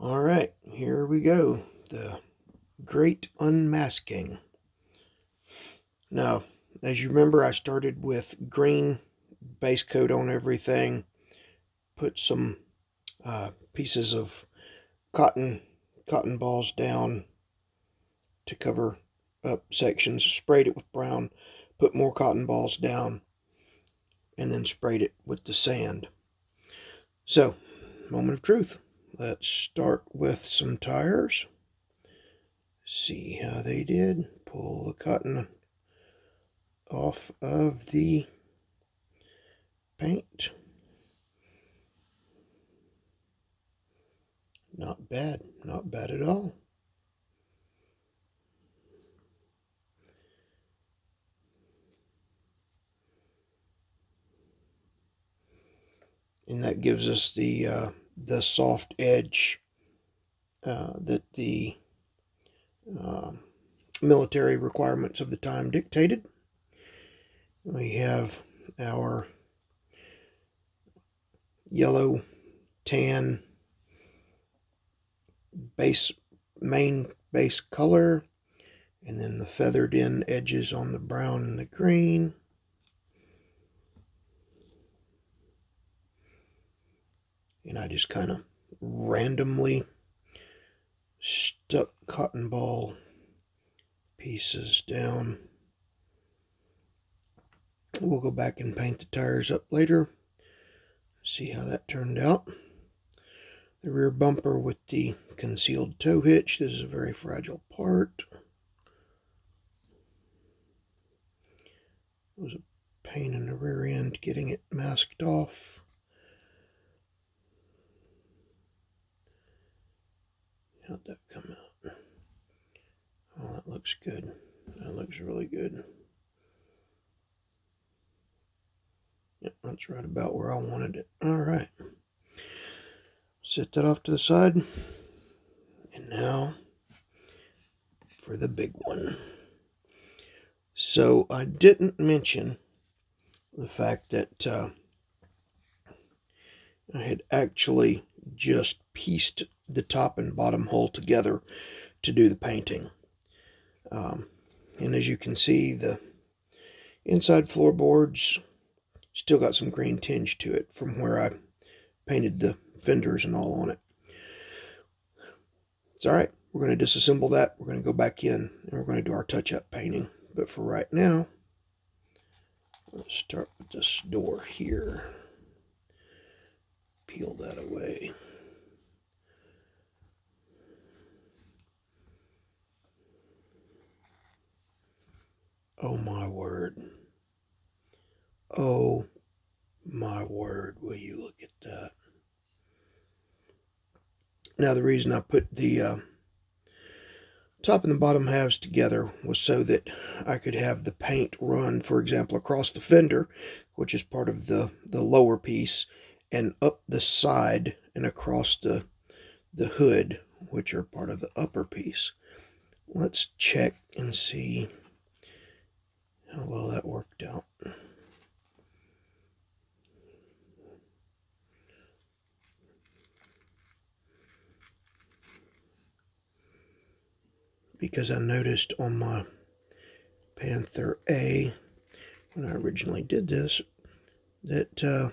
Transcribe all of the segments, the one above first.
All right, here we go. The Great Unmasking. Now, as you remember, I started with green base coat on everything, put some pieces of cotton balls down to cover up sections, sprayed it with brown, put more cotton balls down, and then sprayed it with the sand. So, moment of truth. Let's start with some tires. See how they did. Pull the cotton off of the paint. Not bad, not bad at all. And that gives us the soft edge that the military requirements of the time dictated. We have our yellow tan main base color, and then the feathered in edges on the brown and the green. And I just kind of randomly stuck cotton ball pieces down. We'll go back and paint the tires up later. See how that turned out. The rear bumper with the concealed tow hitch. This is a very fragile part. It was a pain in the rear end getting it masked off. How'd that come out? Oh, that looks good. That looks really good. Yep, that's right about where I wanted it. All right. Set that off to the side. And now for the big one. So I didn't mention the fact that I had actually just pieced the top and bottom hole together to do the painting. And as you can see, the inside floorboards still got some green tinge to it from where I painted the fenders and all on it. It's all right. We're going to disassemble that. We're going to go back in and we're going to do our touch-up painting. But for right now, let's start with this door here. Peel that away. Oh my word. Oh my word, will you look at that. Now the reason I put the top and the bottom halves together was so that I could have the paint run, for example, across the fender, which is part of the lower piece, and up the side and across the hood, which are part of the upper piece. Let's check and see how well that worked out. Because I noticed on my Panther A, when I originally did this, that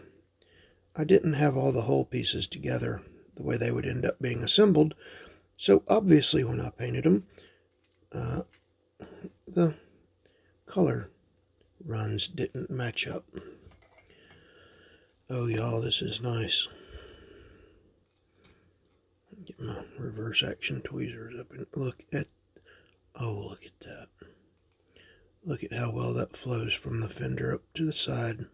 I didn't have all the whole pieces together the way they would end up being assembled. So obviously when I painted them, the color runs didn't match up. Oh y'all, this is nice. Get my reverse action tweezers up and look at, oh look at that. Look at how well that flows from the fender up to the side.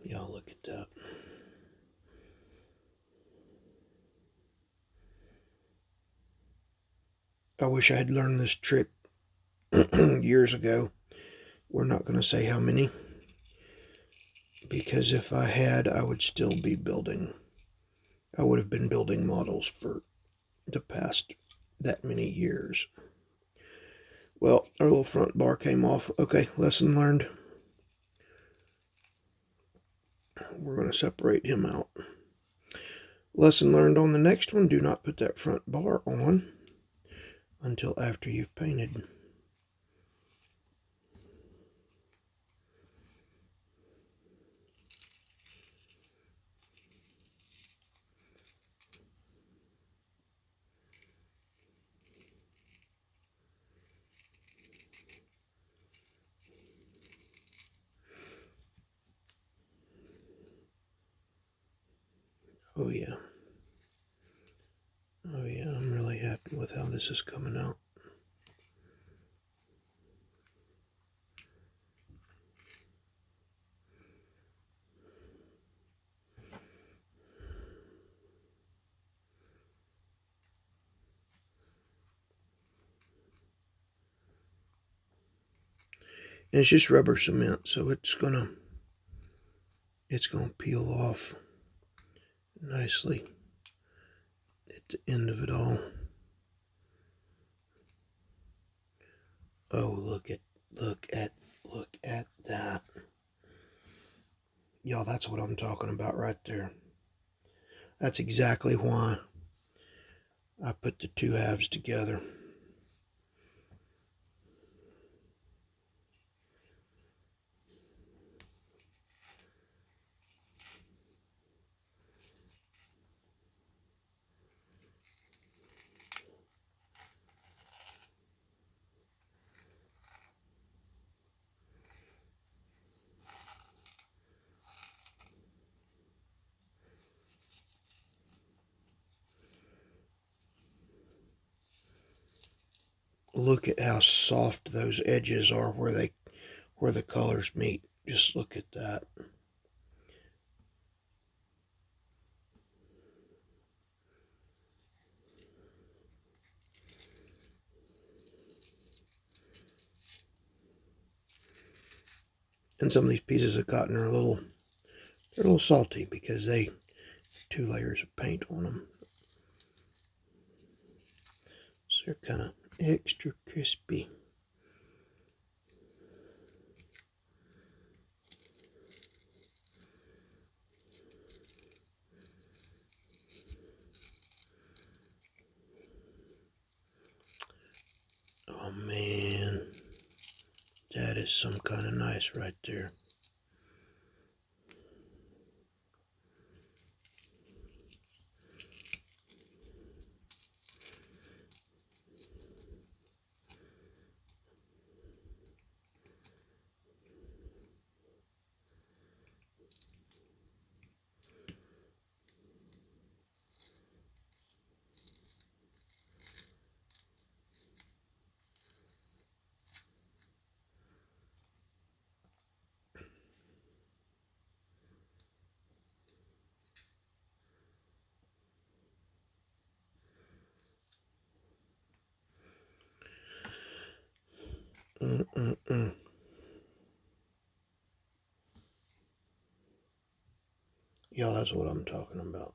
Y'all look at that. I wish I had learned this trick years ago. We're not going to say how many, because if I had, I would still be building. I would have been building models for the past that many years. Well, our little front bar came off. Okay, lesson learned. we're going to separate him out. Lesson learned on the next one, do not put that front bar on until after you've painted. Oh yeah. Oh yeah, I'm really happy with how this is coming out. And it's just rubber cement, so it's gonna peel off nicely at the end of it all. Oh, look at that. Y'all, that's what I'm talking about right there. That's exactly why I put the two halves together. Look at how soft those edges are where the colors meet. Just look at that. And some of these pieces of cotton are a little salty because they have 2 layers of paint on them. So they're kind of extra crispy. Oh man, that is some kind of nice right there. Yeah, that's what I'm talking about.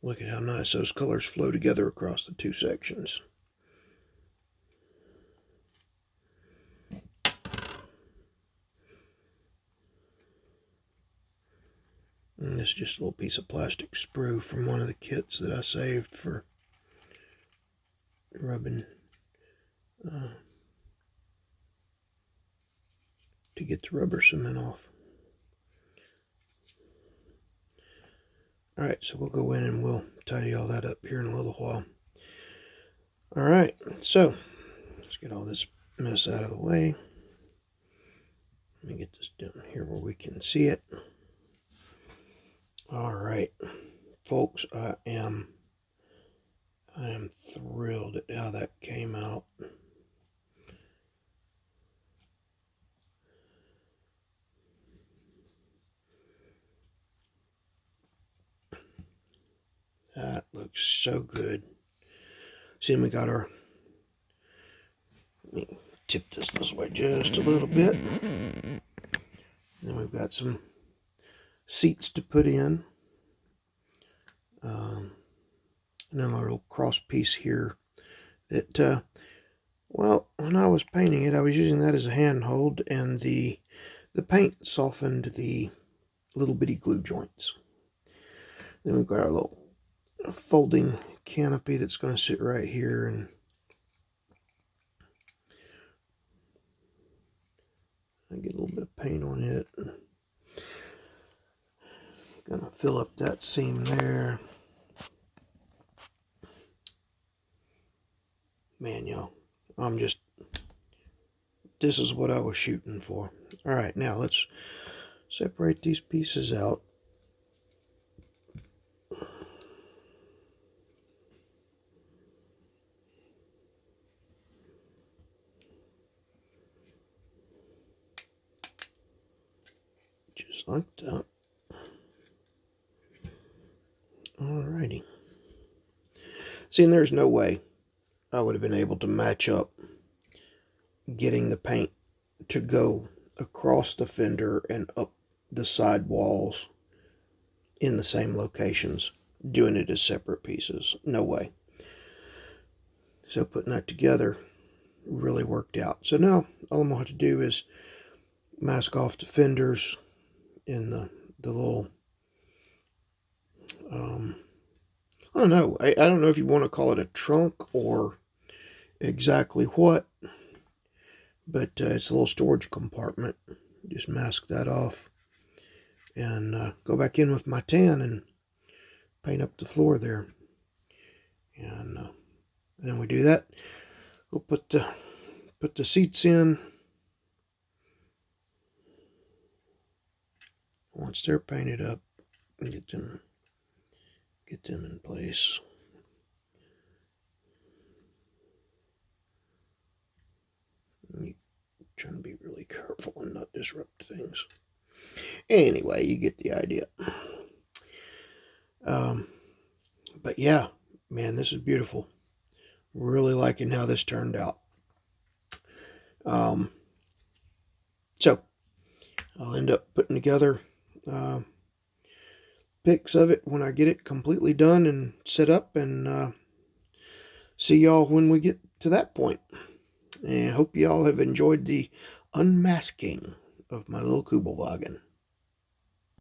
Look at how nice those colors flow together across the 2 sections. And this is just a little piece of plastic sprue from one of the kits that I saved for rubbing to get the rubber cement off. Alright, so we'll go in and we'll tidy all that up here in a little while. Alright, so let's get all this mess out of the way. Let me get this down here where we can see it. Alright, folks, I am thrilled at how that came out. That looks so good. See, we got our, let me tip this way just a little bit. And then we've got some seats to put in. And then a little cross piece here that, well, when I was painting it, I was using that as a handhold, and the paint softened the little bitty glue joints. Then we've got our little folding canopy that's going to sit right here, and I get a little bit of paint on it. Gonna fill up that seam there. Man, y'all, this is what I was shooting for. All right, now let's separate these pieces out. Just like that. Alrighty. See, and there's no way I would have been able to match up getting the paint to go across the fender and up the side walls in the same locations, doing it as separate pieces. No way. So putting that together really worked out. So now all I'm going to have to do is mask off the fenders in the little, I don't know. I don't know if you want to call it a trunk or exactly what, but it's a little storage compartment. Just mask that off and go back in with my tan and paint up the floor there. And then we do that. We'll put the seats in. Once they're painted up, get them in place. I'm trying to be really careful and not disrupt things. Anyway, you get the idea. But yeah, man, this is beautiful. Really liking how this turned out. So I'll end up putting together pics of it when I get it completely done and set up, and see y'all when we get to that point. And I hope y'all have enjoyed the unmasking of my little kubelwagen.